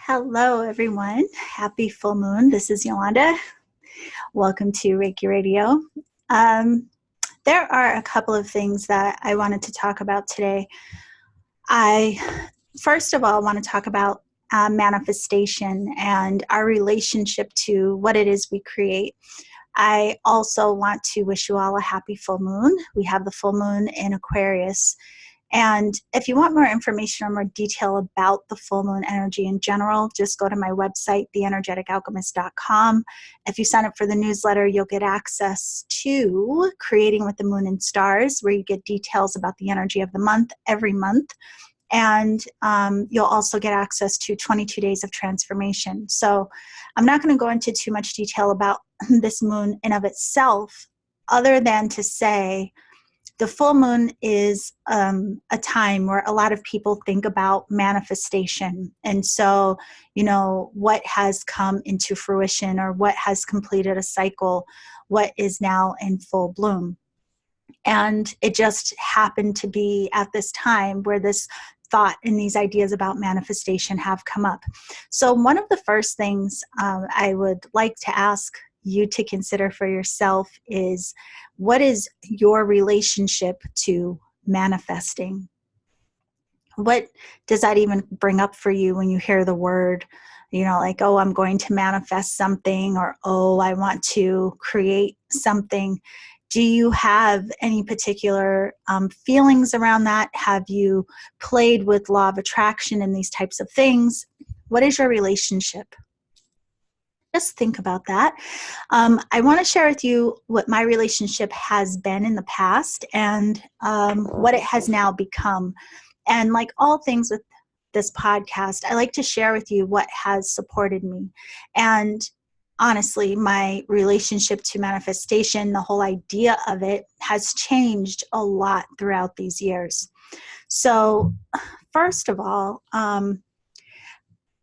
Hello, everyone. Happy full moon. This is Yolanda. Welcome to Reiki Radio. Um, there are a couple of things that I wanted to talk about today. First of all, want to talk about manifestation and our relationship to what it is we create. I also want to wish you all a happy full moon. We have the full moon in Aquarius. And if you want more information or more detail about the full moon energy in general, just go to my website, theenergeticalchemist.com. If you sign up for the newsletter, you'll get access to Creating with the Moon and Stars, where you get details about the energy of the month every month. And you'll also get access to 22 days of transformation. So I'm not going to go into too much detail about this moon in of itself, other than to say, the full moon is a time where a lot of people think about manifestation. And so, what has come into fruition or what has completed a cycle, what is now in full bloom. And it just happened to be at this time where this thought and these ideas about manifestation have come up. So one of the first things I would like to ask you to consider for yourself is, what is your relationship to manifesting? What does that even bring up for you when you hear the word, like, oh, I'm going to manifest something, or, oh, I want to create something? Do you have any particular feelings around that? Have you played with law of attraction and these types of things? What is your relationship? Just think about that. I want to share with you what my relationship has been in the past and what it has now become. And like all things with this podcast, I like to share with you what has supported me. And honestly, my relationship to manifestation, the whole idea of it, has changed a lot throughout these years. So first of all, I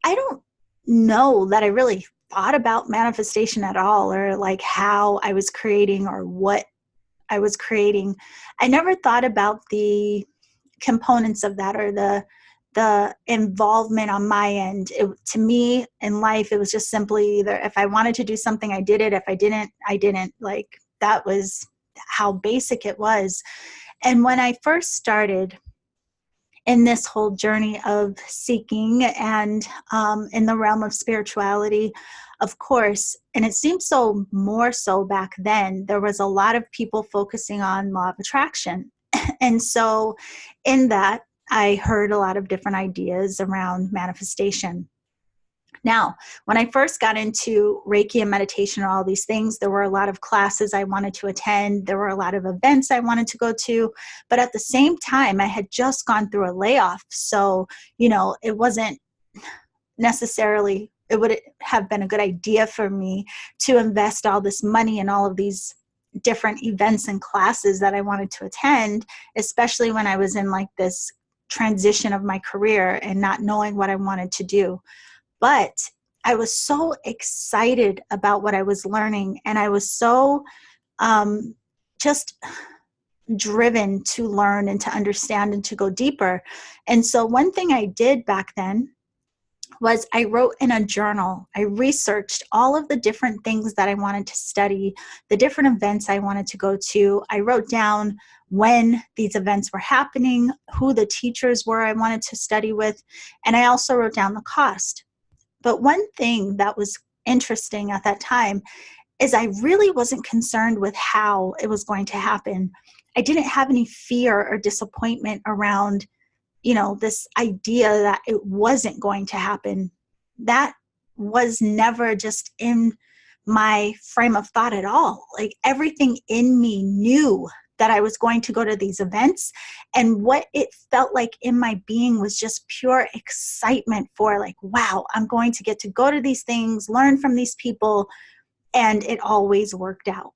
don't know that I really thought about manifestation at all, or like how I was creating or what I was creating. I never thought about the components of that or the involvement on my end. To me in life, it was just simply either if I wanted to do something, I did it. If I didn't, I didn't. Like, that was how basic it was. And when I first started in this whole journey of seeking and in the realm of spirituality, of course, and it seems so more so back then, there was a lot of people focusing on law of attraction. And so in that, I heard a lot of different ideas around manifestation. Now, when I first got into Reiki and meditation and all these things, there were a lot of classes I wanted to attend. There were a lot of events I wanted to go to. But at the same time, I had just gone through a layoff. So, it wasn't necessarily, it would have been a good idea for me to invest all this money in all of these different events and classes that I wanted to attend, especially when I was in like this transition of my career and not knowing what I wanted to do. But I was so excited about what I was learning, and I was so just driven to learn and to understand and to go deeper. And so one thing I did back then was I wrote in a journal. I researched all of the different things that I wanted to study, the different events I wanted to go to. I wrote down when these events were happening, who the teachers were I wanted to study with, and I also wrote down the cost. But one thing that was interesting at that time is I really wasn't concerned with how it was going to happen. I didn't have any fear or disappointment around, this idea that it wasn't going to happen. That was never just in my frame of thought at all. Like, everything in me knew that I was going to go to these events, and what it felt like in my being was just pure excitement for, like, wow, I'm going to get to go to these things, learn from these people, and it always worked out.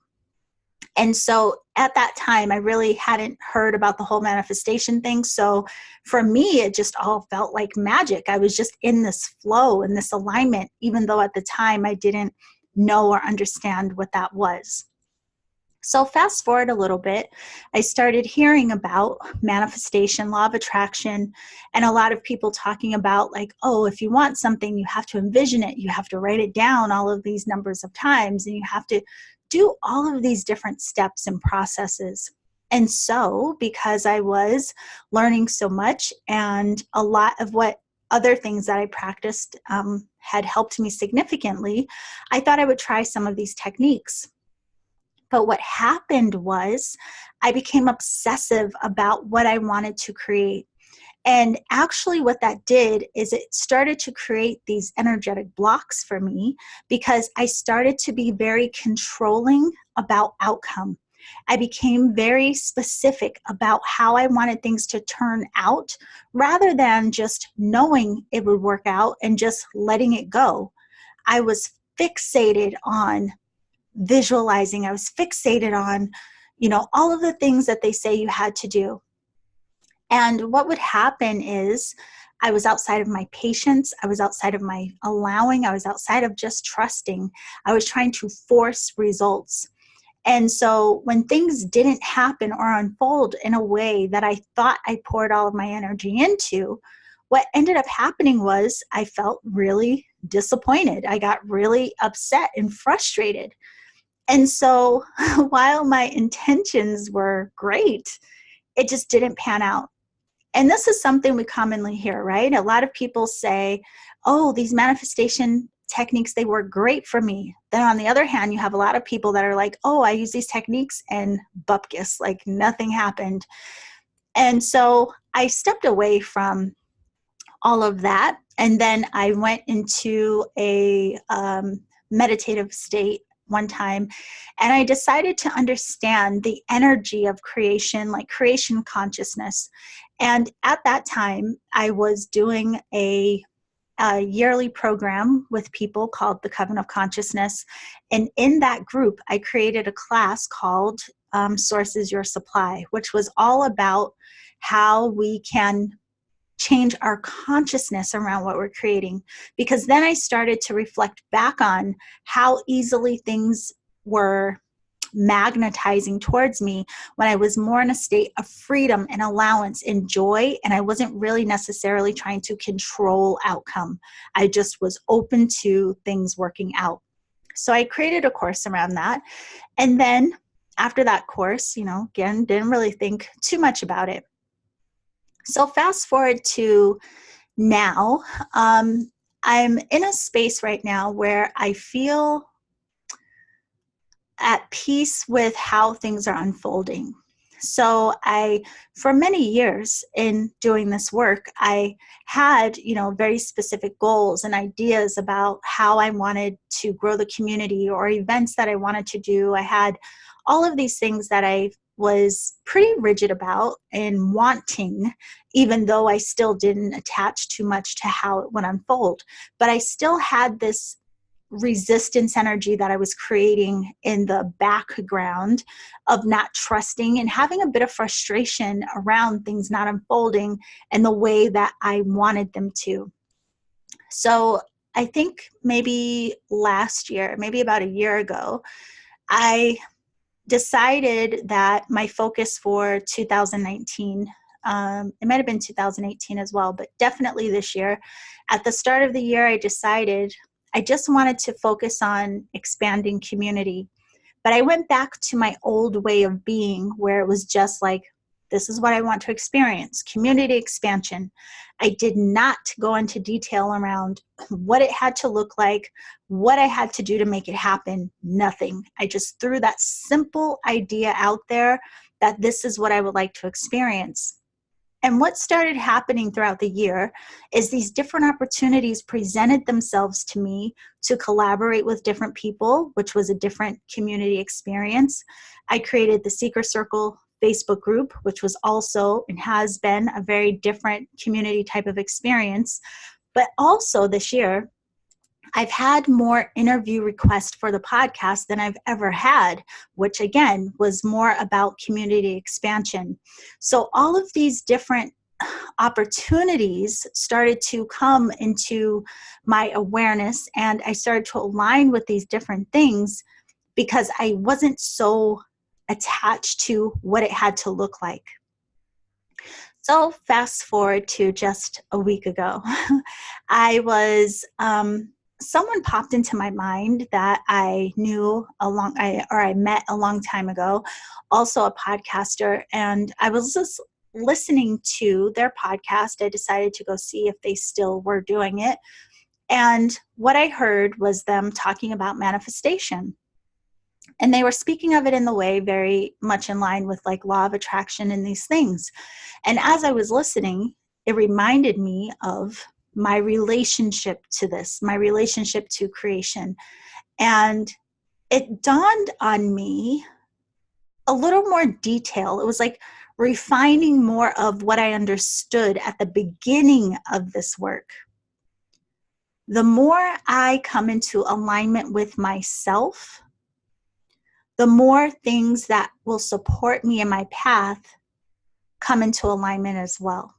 And so at that time, I really hadn't heard about the whole manifestation thing. So for me, it just all felt like magic. I was just in this flow and this alignment, even though at the time I didn't know or understand what that was. So fast forward a little bit, I started hearing about manifestation, law of attraction, and a lot of people talking about like, oh, if you want something, you have to envision it. You have to write it down all of these numbers of times, and you have to do all of these different steps and processes. And so because I was learning so much, and a lot of what other things that I practiced had helped me significantly, I thought I would try some of these techniques. But what happened was I became obsessive about what I wanted to create. And actually, what that did is it started to create these energetic blocks for me, because I started to be very controlling about outcome. I became very specific about how I wanted things to turn out, rather than just knowing it would work out and just letting it go. I was fixated on visualizing. I was fixated on, all of the things that they say you had to do. And what would happen is I was outside of my patience. I was outside of my allowing. I was outside of just trusting. I was trying to force results. And so when things didn't happen or unfold in a way that I thought I poured all of my energy into, what ended up happening was I felt really disappointed. I got really upset and frustrated. And so while my intentions were great, it just didn't pan out. And this is something we commonly hear, right? A lot of people say, oh, these manifestation techniques, they work great for me. Then on the other hand, you have a lot of people that are like, oh, I use these techniques and bupkis, like nothing happened. And so I stepped away from all of that. And then I went into a meditative state one time, and I decided to understand the energy of creation, like creation consciousness. And at that time, I was doing a yearly program with people called the Coven of Consciousness. And in that group, I created a class called Source is Your Supply, which was all about how we can change our consciousness around what we're creating. Because then I started to reflect back on how easily things were magnetizing towards me when I was more in a state of freedom and allowance and joy, and I wasn't really necessarily trying to control outcome. I just was open to things working out. So I created a course around that. And then after that course, again, didn't really think too much about it. So fast forward to now, I'm in a space right now where I feel at peace with how things are unfolding. So for many years in doing this work, I had, very specific goals and ideas about how I wanted to grow the community or events that I wanted to do. I had all of these things that I was pretty rigid about and wanting, even though I still didn't attach too much to how it would unfold. But I still had this resistance energy that I was creating in the background of not trusting and having a bit of frustration around things not unfolding in the way that I wanted them to. So I think maybe last year, maybe about a year ago, I decided that my focus for 2019, it might have been 2018 as well, but definitely this year, at the start of the year, I decided I just wanted to focus on expanding community. But I went back to my old way of being, where it was just like, this is what I want to experience, community expansion. I did not go into detail around what it had to look like, what I had to do to make it happen, nothing. I just threw that simple idea out there that this is what I would like to experience. And what started happening throughout the year is these different opportunities presented themselves to me to collaborate with different people, which was a different community experience. I created the Seeker Circle Facebook group, which was also and has been a very different community type of experience. But also this year, I've had more interview requests for the podcast than I've ever had, which again was more about community expansion. So all of these different opportunities started to come into my awareness, and I started to align with these different things because I wasn't so attached to what it had to look like. So fast forward to just a week ago, someone popped into my mind that I knew I met a long time ago, also a podcaster, and I was just listening to their podcast. I decided to go see if they still were doing it. And what I heard was them talking about manifestation. And they were speaking of it in the way very much in line with like law of attraction and these things. And as I was listening, it reminded me of my relationship to this, my relationship to creation. And it dawned on me a little more detail. It was like refining more of what I understood at the beginning of this work. The more I come into alignment with myself, the more things that will support me in my path come into alignment as well.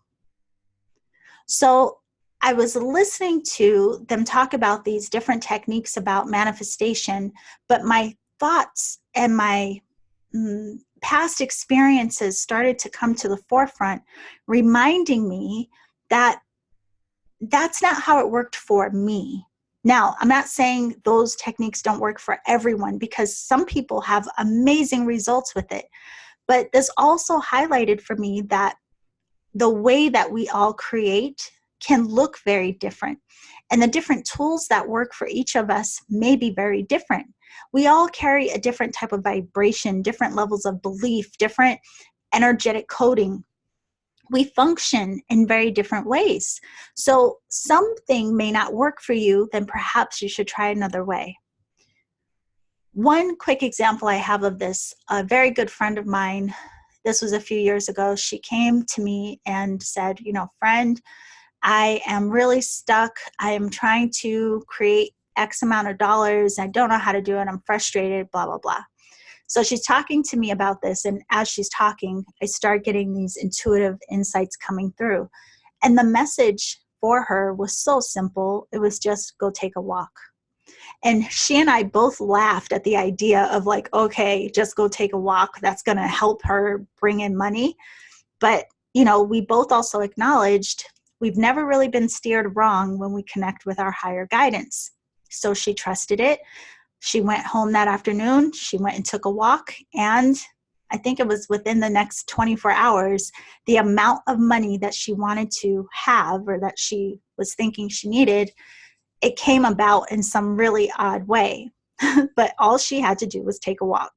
So I was listening to them talk about these different techniques about manifestation, but my thoughts and my past experiences started to come to the forefront, reminding me that that's not how it worked for me. Now, I'm not saying those techniques don't work for everyone, because some people have amazing results with it. But this also highlighted for me that the way that we all create can look very different. And the different tools that work for each of us may be very different. We all carry a different type of vibration, different levels of belief, different energetic coding. We function in very different ways. So something may not work for you, then perhaps you should try another way. One quick example I have of this, a very good friend of mine, this was a few years ago, she came to me and said, friend, I am really stuck. I am trying to create X amount of dollars. I don't know how to do it. I'm frustrated, blah, blah, blah. So she's talking to me about this, and as she's talking, I start getting these intuitive insights coming through. And the message for her was so simple. It was just go take a walk. And she and I both laughed at the idea of like, okay, just go take a walk. That's going to help her bring in money. But, we both also acknowledged we've never really been steered wrong when we connect with our higher guidance. So she trusted it. She went home that afternoon. She went and took a walk. And I think it was within the next 24 hours, the amount of money that she wanted to have, or that she was thinking she needed, it came about in some really odd way. But all she had to do was take a walk.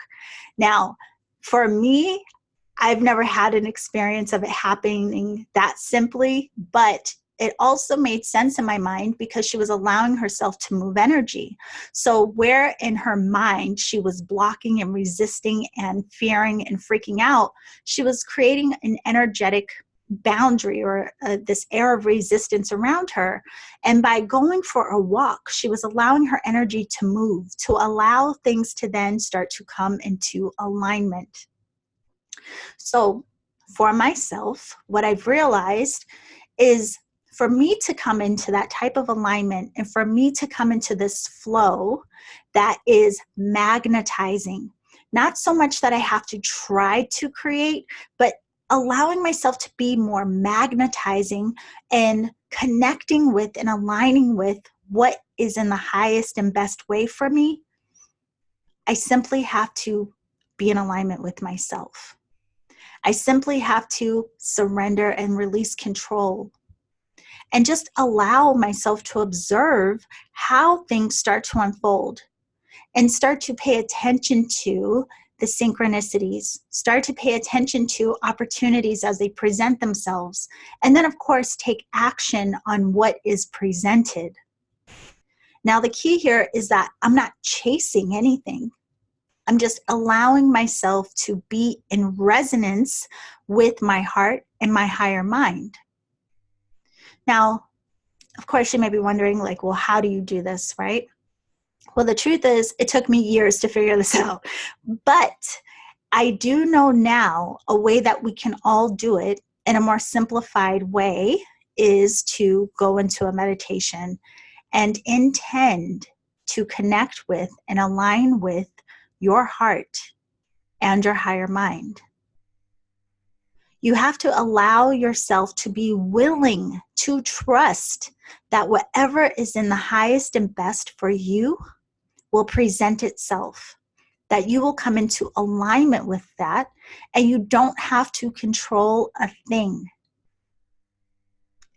Now, for me, I've never had an experience of it happening that simply, but it also made sense in my mind because she was allowing herself to move energy. So where in her mind she was blocking and resisting and fearing and freaking out, she was creating an energetic boundary, or this air of resistance around her. And by going for a walk, she was allowing her energy to move, to allow things to then start to come into alignment. So for myself, what I've realized is, for me to come into that type of alignment, and for me to come into this flow that is magnetizing, not so much that I have to try to create, but allowing myself to be more magnetizing and connecting with and aligning with what is in the highest and best way for me, I simply have to be in alignment with myself. I simply have to surrender and release control, and just allow myself to observe how things start to unfold, and start to pay attention to the synchronicities, start to pay attention to opportunities as they present themselves, and then of course take action on what is presented. Now the key here is that I'm not chasing anything. I'm just allowing myself to be in resonance with my heart and my higher mind. Now, of course, you may be wondering, like, well, how do you do this, right? Well, the truth is, it took me years to figure this out. But I do know now a way that we can all do it in a more simplified way is to go into a meditation and intend to connect with and align with your heart and your higher mind. You have to allow yourself to be willing to trust that whatever is in the highest and best for you will present itself, that you will come into alignment with that, and you don't have to control a thing.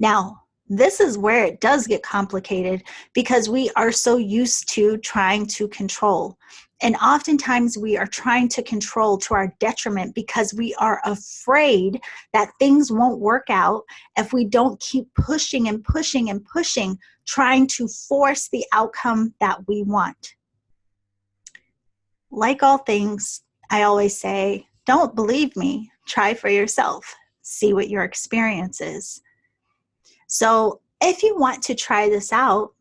Now, this is where it does get complicated because we are so used to trying to control. And oftentimes we are trying to control to our detriment because we are afraid that things won't work out if we don't keep pushing and pushing and pushing, trying to force the outcome that we want. Like all things, I always say, don't believe me, try for yourself, see what your experience is. So if you want to try this out,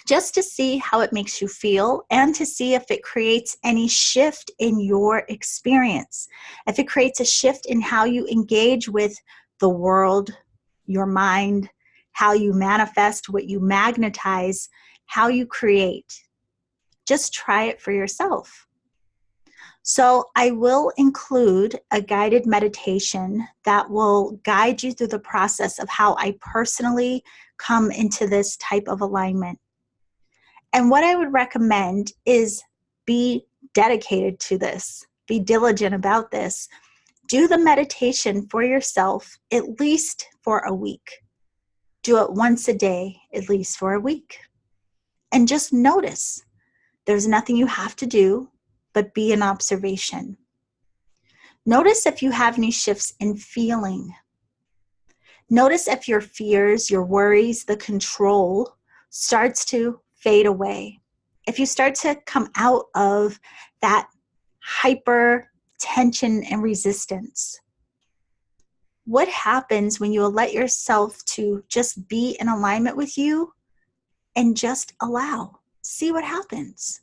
just to see how it makes you feel and to see if it creates any shift in your experience, if it creates a shift in how you engage with the world, your mind, how you manifest, what you magnetize, how you create, just try it for yourself. So I will include a guided meditation that will guide you through the process of how I personally come into this type of alignment. And what I would recommend is be dedicated to this, be diligent about this. Do the meditation for yourself at least for a week. Do it once a day, at least for a week. And just notice. There's nothing you have to do, but be in observation. Notice if you have any shifts in feeling. Notice if your fears, your worries, the control starts to fade away. If you start to come out of that hyper tension and resistance. What happens when you let yourself to just be in alignment with you and just allow? See what happens.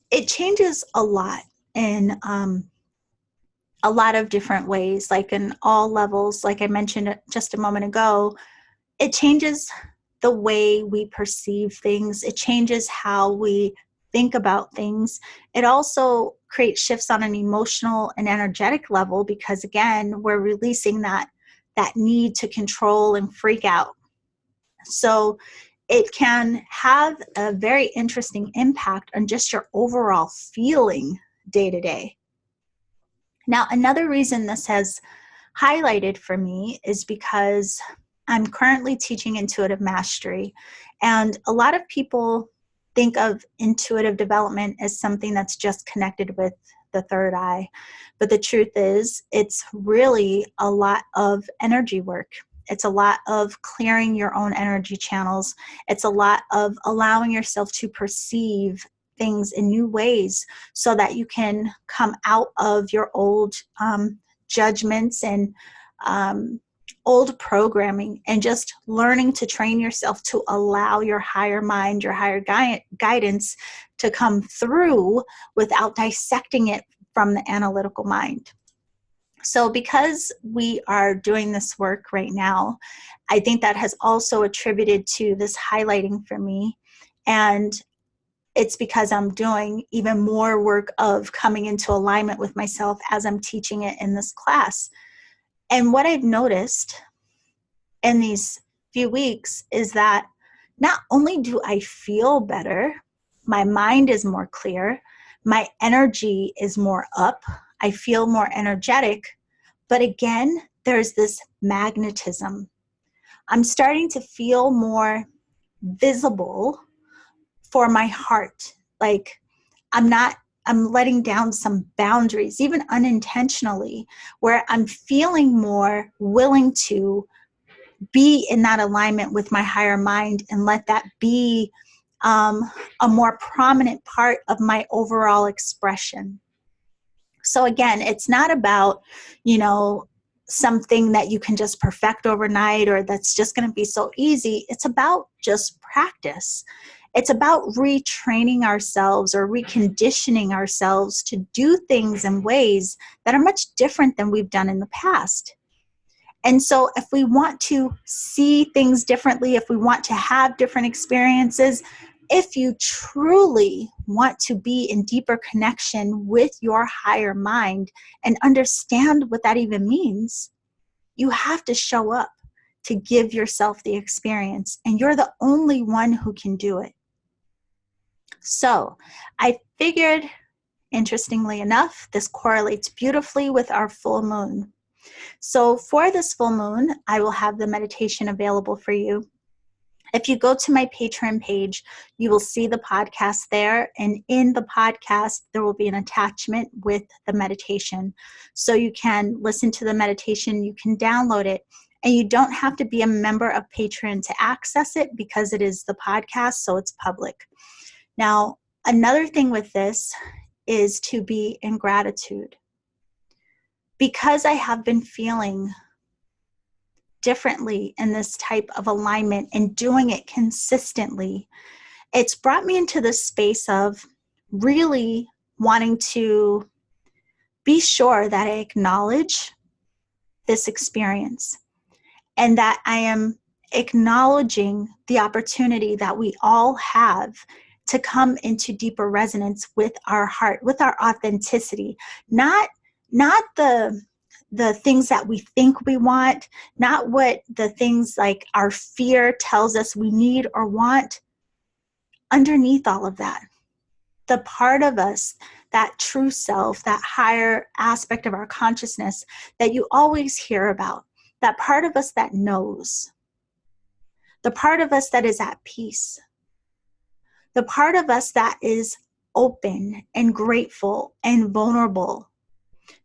It changes a lot in a lot of different ways, like in all levels, like I mentioned just a moment ago. It changes the way we perceive things. It changes how we think about things. It also creates shifts on an emotional and energetic level because, again, we're releasing that need to control and freak out. So it can have a very interesting impact on just your overall feeling day to day. Now, another reason this has highlighted for me is because I'm currently teaching intuitive mastery, and a lot of people think of intuitive development as something that's just connected with the third eye. But the truth is, it's really a lot of energy work. It's a lot of clearing your own energy channels. It's a lot of allowing yourself to perceive things in new ways so that you can come out of your old judgments and old programming and just learning to train yourself to allow your higher mind, your higher guidance to come through without dissecting it from the analytical mind. So because we are doing this work right now, I think that has also attributed to this highlighting for me. And it's because I'm doing even more work of coming into alignment with myself as I'm teaching it in this class. And what I've noticed in these few weeks is that not only do I feel better, my mind is more clear, my energy is more up, I feel more energetic, but again, there's this magnetism. I'm starting to feel more visible for my heart. Like I'm letting down some boundaries, even unintentionally, where I'm feeling more willing to be in that alignment with my higher mind and let that be a more prominent part of my overall expression. So again, it's not about, something that you can just perfect overnight or that's just going to be so easy. It's about just practice. It's about retraining ourselves or reconditioning ourselves to do things in ways that are much different than we've done in the past. And so if we want to see things differently, if we want to have different experiences, If you truly want to be in deeper connection with your higher mind and understand what that even means, you have to show up to give yourself the experience, and you're the only one who can do it. So I figured, interestingly enough, this correlates beautifully with our full moon. So for this full moon, I will have the meditation available for you. If you go to my Patreon page, you will see the podcast there. And in the podcast, there will be an attachment with the meditation. So you can listen to the meditation, you can download it, and you don't have to be a member of Patreon to access it because it is the podcast, so it's public. Now, another thing with this is to be in gratitude. Because I have been feeling differently in this type of alignment and doing it consistently, it's brought me into this space of really wanting to be sure that I acknowledge this experience and that I am acknowledging the opportunity that we all have to come into deeper resonance with our heart, with our authenticity, not the things that we think we want, not what the things like our fear tells us we need or want. Underneath all of that, the part of us, that true self, that higher aspect of our consciousness that you always hear about, that part of us that knows, the part of us that is at peace, the part of us that is open and grateful and vulnerable,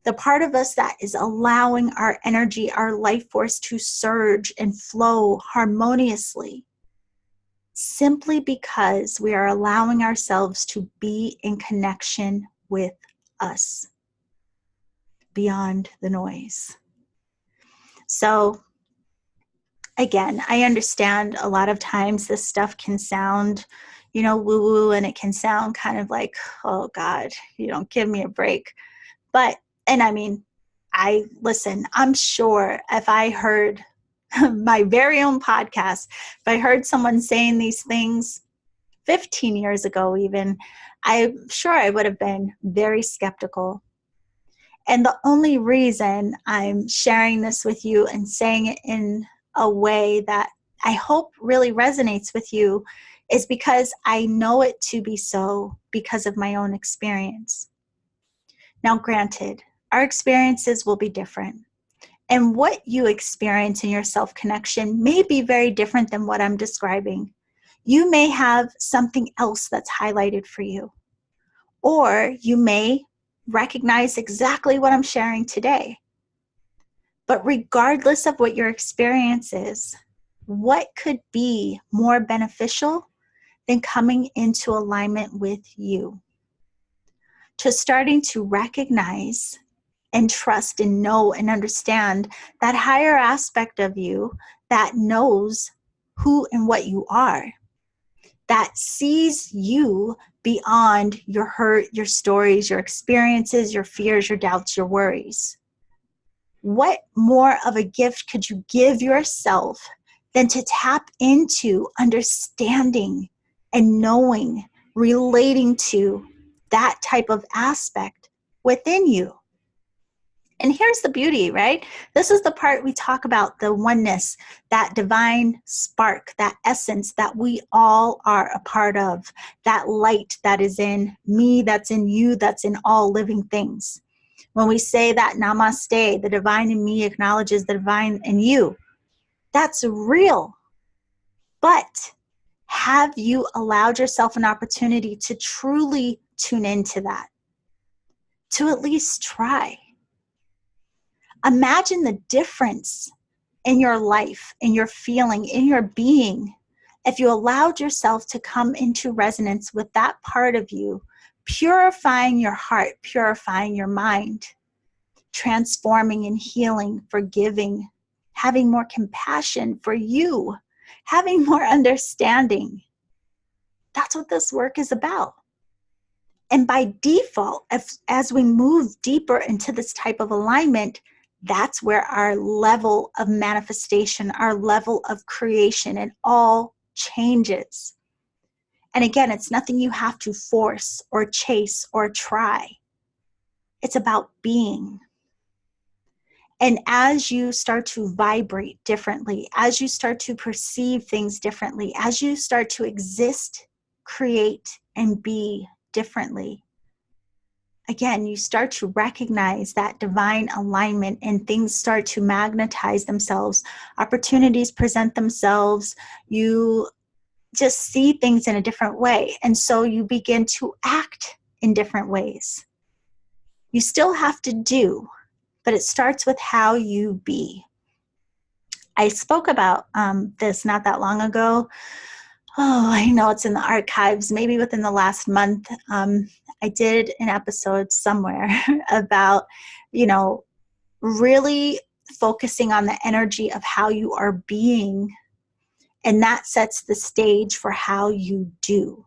the part of us that is allowing our energy, our life force to surge and flow harmoniously, simply because we are allowing ourselves to be in connection with us beyond the noise. So again, I understand a lot of times this stuff can sound, woo-woo, and it can sound kind of like, oh God, you don't give me a break. But, and I mean, listen, I'm sure if I heard my very own podcast, if I heard someone saying these things 15 years ago even, I'm sure I would have been very skeptical. And the only reason I'm sharing this with you and saying it in a way that I hope really resonates with you is because I know it to be so because of my own experience. Now, granted, our experiences will be different. And what you experience in your self-connection may be very different than what I'm describing. You may have something else that's highlighted for you. Or you may recognize exactly what I'm sharing today. But regardless of what your experience is, what could be more beneficial than coming into alignment with you? To starting to recognize and trust and know and understand that higher aspect of you that knows who and what you are, that sees you beyond your hurt, your stories, your experiences, your fears, your doubts, your worries. What more of a gift could you give yourself than to tap into understanding and knowing, relating to that type of aspect within you? And here's the beauty, right? This is the part we talk about, the oneness, that divine spark, that essence that we all are a part of, that light that is in me, that's in you, that's in all living things. When we say that namaste, the divine in me acknowledges the divine in you, that's real. But have you allowed yourself an opportunity to truly tune into that? To at least try? Imagine the difference in your life, in your feeling, in your being, if you allowed yourself to come into resonance with that part of you, purifying your heart, purifying your mind, transforming and healing, forgiving, having more compassion for you, having more understanding. That's what this work is about. And by default, as we move deeper into this type of alignment, that's where our level of manifestation, our level of creation, it all changes. And again, it's nothing you have to force or chase or try. It's about being. And as you start to vibrate differently, as you start to perceive things differently, as you start to exist, create, and be differently, again, you start to recognize that divine alignment and things start to magnetize themselves. Opportunities present themselves. You just see things in a different way. And so you begin to act in different ways. You still have to do, but it starts with how you be. I spoke about this not that long ago. Oh, I know it's in the archives, maybe within the last month. I did an episode somewhere about, really focusing on the energy of how you are being, and that sets the stage for how you do.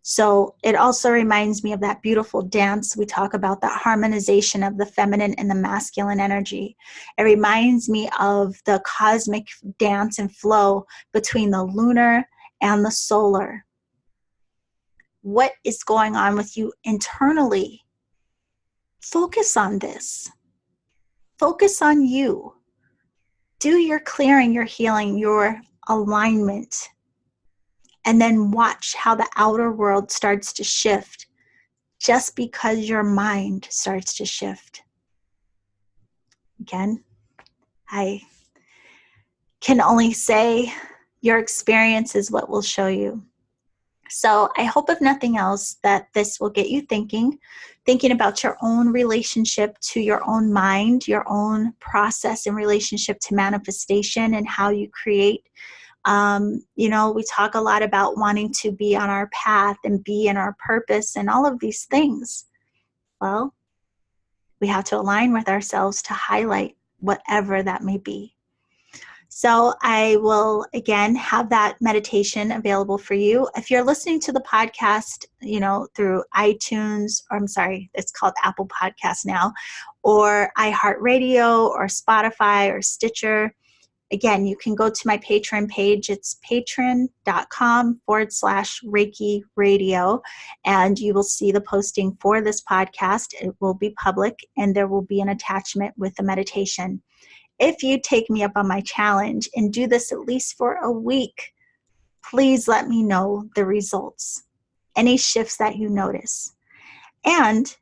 So it also reminds me of that beautiful dance we talk about, that harmonization of the feminine and the masculine energy. It reminds me of the cosmic dance and flow between the lunar and the solar. What is going on with you internally? Focus on this. Focus on you. Do your clearing, your healing, your alignment, and then watch how the outer world starts to shift just because your mind starts to shift. Again, I can only say your experience is what will show you. So I hope, if nothing else, that this will get you thinking about your own relationship to your own mind, your own process in relationship to manifestation and how you create. We talk a lot about wanting to be on our path and be in our purpose and all of these things. Well, we have to align with ourselves to highlight whatever that may be. So I will, again, have that meditation available for you. If you're listening to the podcast, through iTunes, or I'm sorry, it's called Apple Podcasts now, or iHeartRadio, or Spotify, or Stitcher, again, you can go to my Patreon page. It's patreon.com/Reiki Radio, and you will see the posting for this podcast. It will be public, and there will be an attachment with the meditation. If you take me up on my challenge and do this at least for a week, please let me know the results, any shifts that you notice. And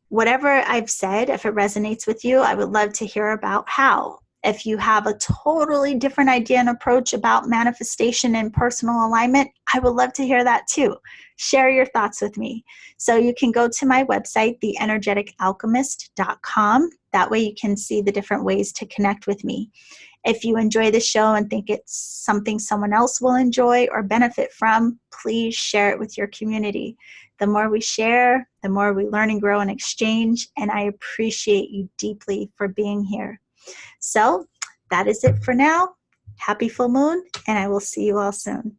whatever I've said, if it resonates with you, I would love to hear about how. If you have a totally different idea and approach about manifestation and personal alignment, I would love to hear that too. Share your thoughts with me. So you can go to my website, theenergeticalchemist.com. That way you can see the different ways to connect with me. If you enjoy the show and think it's something someone else will enjoy or benefit from, please share it with your community. The more we share, the more we learn and grow and exchange, and I appreciate you deeply for being here. So that is it for now. Happy full moon, and I will see you all soon.